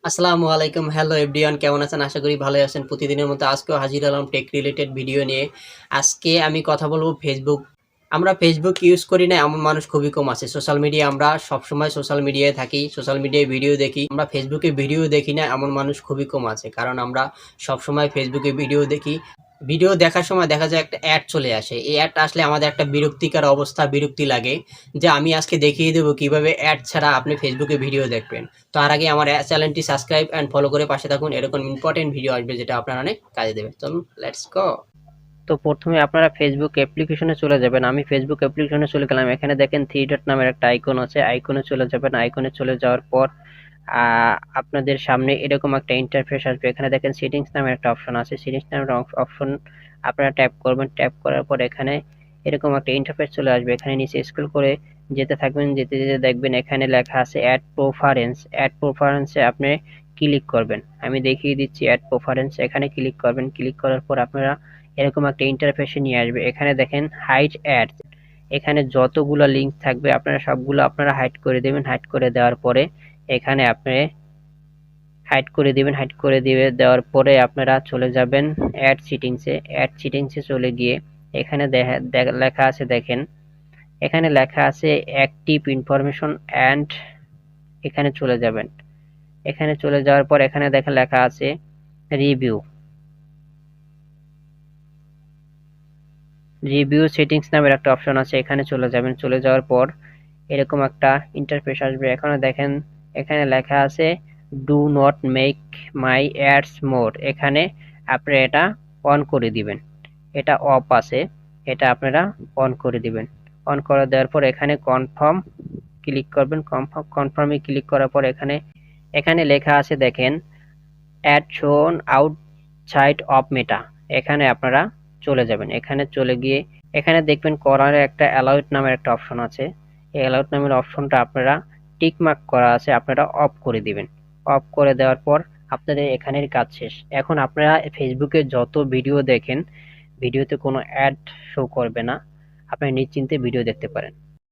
আসসালামু আলাইকুম। Hello everyone, কেমন আছেন? আশা করি ভালোই আছেন। প্রতিদিনের মতো আজকেও হাজির হলাম টেক রিলেটেড ভিডিও নিয়ে। আজকে আমি কথা বলব ফেসবুক। আমরা ফেসবুক ইউজ করি না এমন মানুষ খুবই কম আছে। সোশ্যাল মিডিয়া আমরা সবসময় সোশ্যাল মিডিয়ায় থাকি, সোশ্যাল মিডিয়ায় ভিডিও দেখি। আমরা ফেসবুকে ভিডিও দেখি না এমন মানুষ খুবই কম আছে। কারণ আমরা সবসময় ফেসবুকে ভিডিও দেখি। ভিডিও দেখার সময় দেখা যায় একটা অ্যাড চলে আসে। এই অ্যাডটা আসলে আমাদের একটা বিরক্তিকর অবস্থা, বিরক্তি লাগে যে আমি আজকে দেখিয়ে দেবো কিভাবে অ্যাড ছাড়া আপনি ফেসবুকে ভিডিও দেখবেন। তার আগে আমার চ্যানেলটি সাবস্ক্রাইব অ্যান্ড ফলো করে পাশে থাকুন। এরকম ইম্পর্টেন্ট ভিডিও আসবে যেটা আপনার অনেক কাজে দেবে। চলুন লেটস গো। তো প্রথমে আপনারা ফেসবুক অ্যাপ্লিকেশনে চলে যাবেন। আমি ফেসবুক অ্যাপ্লিকেশনে চলে গেলাম। এখানে দেখেন থ্রি ডট নামের একটা আইকন আছে, আইকনে চলে যাবেন। আইকনে চলে যাওয়ার পর আপনাদের সামনে এরকম একটা ইন্টারফেস আসবে। এখানে দেখেন সেটিংস নামের একটা অপশন আছে, সেটিংস নামের অপশন আপনারা ট্যাপ করবেন। ট্যাপ করার পর এখানে এরকম একটা ইন্টারফেস চলে আসবে। এখানে নিচে স্ক্রল করে যেতে থাকবেন, যেতে যেতে দেখবেন এখানে লেখা আছে অ্যাড প্রেফারেন্স। অ্যাড প্রেফারেন্সে আপনি ক্লিক করবেন। আমি দেখিয়ে দিচ্ছি অ্যাড প্রেফারেন্স, এখানে ক্লিক করবেন। ক্লিক করার পর আপনারা এরকম একটা ইন্টারফেসে নিয়ে আসবে। এখানে দেখেন হাইড অ্যাড, এখানে যতগুলো লিঙ্ক থাকবে আপনারা সবগুলো আপনারা হাইড করে দেবেন। হাইড করে দেওয়ার পরে এখানে আপনি হাইড করে দিবেন। হাইড করে দেওয়ার পরে আপনারা চলে যাবেন অ্যাড সেটিংসে। অ্যাড সেটিংসে চলে গিয়ে এখানে লেখা আছে, দেখেন এখানে লেখা আছে অ্যাক্টিভ ইনফরমেশন অ্যান্ড, এখানে চলে যাবেন। এখানে চলে যাওয়ার পর এখানে দেখেন লেখা আছে রিভিউ। রিভিউ সেটিংস নামের একটা অপশন আছে, এখানে চলে যাবেন। চলে যাওয়ার পর এরকম একটা ইন্টারফেস আসবে। এখানে দেখেন এখানে লেখা আছে do not make my ads more, এখানে আপনি এটা অন করে দিবেন। এটা অফ আছে, এটা আপনারা অন করে দিবেন। অন করে দেওয়ার পর এখানে কনফার্ম ক্লিক করবেন। কনফার্মে ক্লিক করার পর এখানে এখানে লেখা আছে দেখেন অ্যাড শোন আউটসাইড অফ মেটা, এখানে আপনারা চলে যাবেন। এখানে চলে গিয়ে এখানে দেখবেন কর্নারে একটা অ্যালাউড নামের একটা অপশন আছে। এই অ্যালাউড নামের অপশনটা আপনারা টিক মার্ক করা আছে, আপনারা অফ করে দিবেন। অফ করে দেওয়ার পর আপনাদের এখানের কাজ শেষ। এখন আপনারা ফেসবুকে যত ভিডিও দেখেন, ভিডিওতে কোনো অ্যাড শো করবে না, আপনি নিশ্চিন্তে ভিডিও দেখতে পারেন।